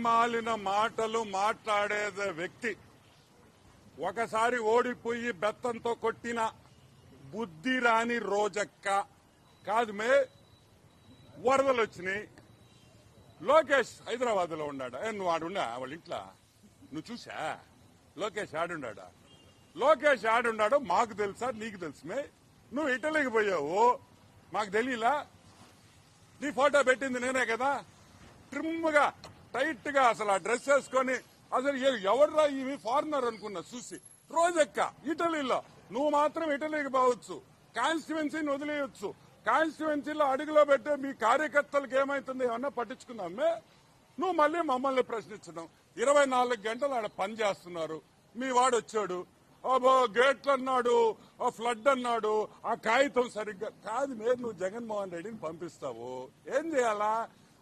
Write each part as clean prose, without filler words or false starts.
మాలిన మాటలు మాట్లాడే వ్యక్తి ఒకసారి ఓడిపోయి బెత్తంతో కొట్టిన బుద్ధి రాని రోజక్క కాదు మే. వరదలు వచ్చినాయి. లోకేష్ హైదరాబాద్ లో ఉన్నాడా? నువ్వు ఆడున్నా వాళ్ళ ఇంట్లో నువ్వు చూసా? లోకేష్ ఆడున్నాడా? లోకేష్ ఆడున్నాడో మాకు తెలుసా? నీకు తెలుసు మే. నువ్వు ఇటలీకి పోయావు, మాకు తెలియలా? నీ ఫోటో పెట్టింది నేనే కదా. ట్రిమ్ గా టైట్ గా అసలు ఆ డ్రెస్ వేసుకొని అసలు ఎవర్రా ఇవి ఫారినర్ అనుకున్నా చూసి. రోజెక్క ఇటలీలో నువ్వు మాత్రం ఇటలీకి పోవచ్చు, కాన్స్టిట్యువెన్సీని వదిలేయచ్చు. కాన్స్టిట్యువెన్సీలో అడుగులో పెట్టే మీ కార్యకర్తలకు ఏమైతుంది ఏమన్నా పట్టించుకున్నామే? నువ్వు మళ్ళీ మమ్మల్ని ప్రశ్నించడం. 24 గంటలు ఆడ పని చేస్తున్నారు. మీ వాడు వచ్చాడు, గేట్లు అన్నాడు, ఫ్లడ్ అన్నాడు, ఆ కాగితం సరిగ్గా కాదు. మీరు నువ్వు జగన్మోహన్ రెడ్డిని పంపిస్తావు, ఏం చేయాలా?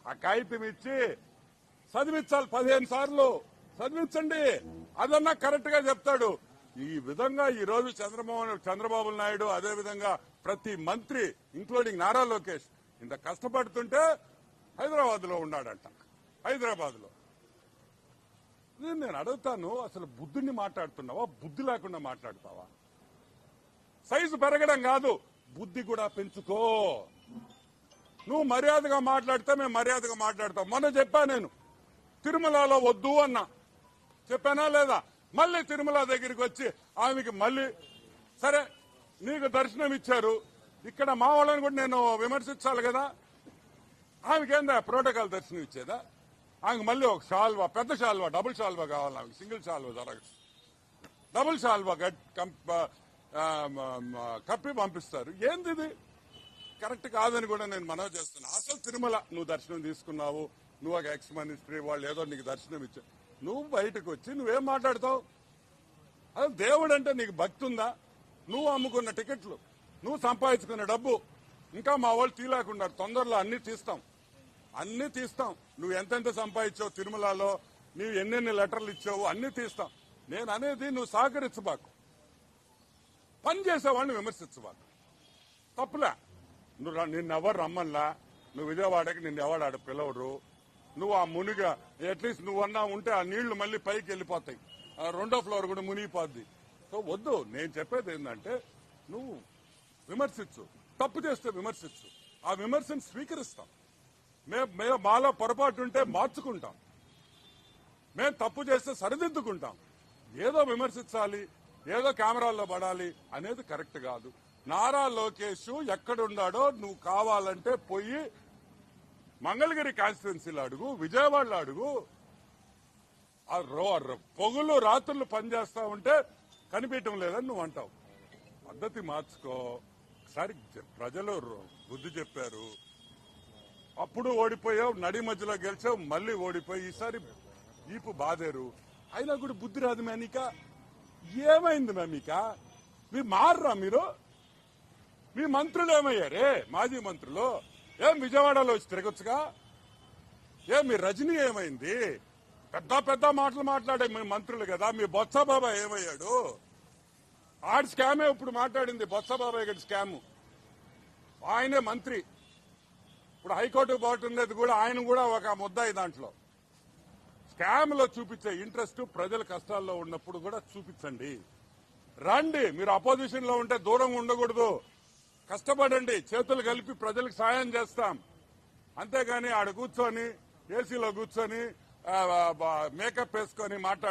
ఆ కాగితం ఇచ్చి చదివించాలి. 15 సార్లు చదివించండి, అదన్నా కరెక్ట్ గా చెప్తాడు. ఈ విధంగా ఈ రోజు చంద్రబాబు నాయుడు, అదే విధంగా ప్రతి మంత్రి ఇంక్లూడింగ్ నారా లోకేష్ ఇంత కష్టపడుతుంటే హైదరాబాద్ లో ఉన్నాడంట. హైదరాబాద్ లో నేను అడుగుతాను, అసలు బుద్ధిని మాట్లాడుతున్నావా? బుద్ధి లేకుండా మాట్లాడతావా? సైజు పెరగడం కాదు, బుద్ధి కూడా పెంచుకో. నువ్వు మర్యాదగా మాట్లాడితే మేము మర్యాదగా మాట్లాడతాం. మొన్న చెప్పా నేను, తిరుమలలో వద్దు అన్నా, చెప్పానా లేదా? మళ్ళీ తిరుమల దగ్గరికి వచ్చి ఆమెకి మళ్ళీ సరే నీకు దర్శనం ఇచ్చారు, ఇక్కడ మా వాళ్ళని కూడా నేను విమర్శించాలి కదా. ఆమెకేందా ప్రోటోకాల్ దర్శనం ఇచ్చేదా? ఆమెకు మళ్ళీ ఒక షాల్వా, పెద్ద షాల్వా, డబుల్ షాల్వా కావాలి. ఆమెకి సింగిల్ షాల్వా జరగదు, డబుల్ షాల్వా కప్పి పంపిస్తారు. ఏంది ఇది? కరెక్ట్ కాదని కూడా నేను మనవి చేస్తున్నా. అసలు తిరుమల నువ్వు దర్శనం తీసుకున్నావు, నువ్వు ఒక ఎక్స్ మినిస్ట్రీ, వాళ్ళు ఏదో నీకు దర్శనం ఇచ్చావు, నువ్వు బయటకు వచ్చి నువ్వేం మాట్లాడతావు? అసలు దేవుడు అంటే నీకు భక్తి ఉందా? నువ్వు అమ్ముకున్న టికెట్లు, నువ్వు సంపాదించుకున్న డబ్బు ఇంకా మా వాళ్ళు తీలేకున్నారు. తొందరలో అన్ని తీస్తాం. నువ్వు ఎంతెంత సంపాదించావు తిరుమలలో, నువ్వు ఎన్నెన్ని లెటర్లు ఇచ్చావు అన్ని తీస్తాం. నేను అనేది నువ్వు సహకరించబాకు, పని చేసేవాడిని విమర్శించబాకు. తప్పులే. నిన్నెవరు రమ్మన్లా, నువ్వు విజయవాడకి నిన్నెవడు ఆడ పిలవరు. నువ్వు ఆ మునిగా అట్లీస్ట్ నువ్వన్నా ఉంటే ఆ నీళ్లు మళ్ళీ పైకి వెళ్ళిపోతాయి, 2వ ఫ్లోర్ కూడా మునిగిపోద్ది. సో వద్దు. నేను చెప్పేది ఏంటంటే నువ్వు విమర్శించు, తప్పు చేస్తే విమర్శించు, ఆ విమర్శను స్వీకరిస్తాం. మేము మాలో పొరపాటు ఉంటే మార్చుకుంటాం, మేము తప్పు చేస్తే సరిదిద్దుకుంటాం. ఏదో విమర్శించాలి, ఏదో కెమెరాల్లో పడాలి అనేది కరెక్ట్ కాదు. నారా లోకేష్ ఎక్కడున్నాడో నువ్వు కావాలంటే పోయి మంగళగిరి కాన్స్టిట్యున్సీలో అడుగు, విజయవాడలో అడుగు. పొగులు రాత్రులు పనిచేస్తా ఉంటే కనిపించడం లేదని నువ్వు అంటావు. పద్ధతి మార్చుకో. ఒకసారి ప్రజలు బుద్ధి చెప్పారు, అప్పుడు ఓడిపోయావు, నడి మధ్యలో గెలిచావు, మళ్ళీ ఓడిపోయి ఈసారి ఈపు బాదేరు. అయినా కూడా బుద్ధి రాదు మేనిక. ఏమైంది మేమిక? మీరు మారరా? మీ మంత్రులు ఏమయ్యారే? మాజీ మంత్రులు ఏం విజయవాడలో వచ్చి తిరగొచ్చుగా? మీ రజనీ ఏమైంది? పెద్ద మాటలు మాట్లాడే మీ మంత్రులు కదా. మీ బొత్స బాబాయ్ ఏమయ్యాడు? ఆడి స్కామే ఇప్పుడు మాట్లాడింది, బొత్స బాబాయ్ గడి స్కాము. ఆయనే మంత్రి. ఇప్పుడు హైకోర్టుకు పోతున్నది కూడా ఆయన కూడా ఒక ముద్దాయి. దాంట్లో స్కామ్ లో చూపించే ఇంట్రెస్ట్ ప్రజల కష్టాల్లో ఉన్నప్పుడు కూడా చూపించండి. రండి, మీరు అపోజిషన్ లో ఉంటే దూరంగా ఉండకూడదు. కష్టపడండి, చేతులు కలిపి ప్రజలకు సాయం చేస్తాం. అంతేగాని ఆడ కూర్చొని ఏసీలో కూర్చొని మేకప్ వేసుకొని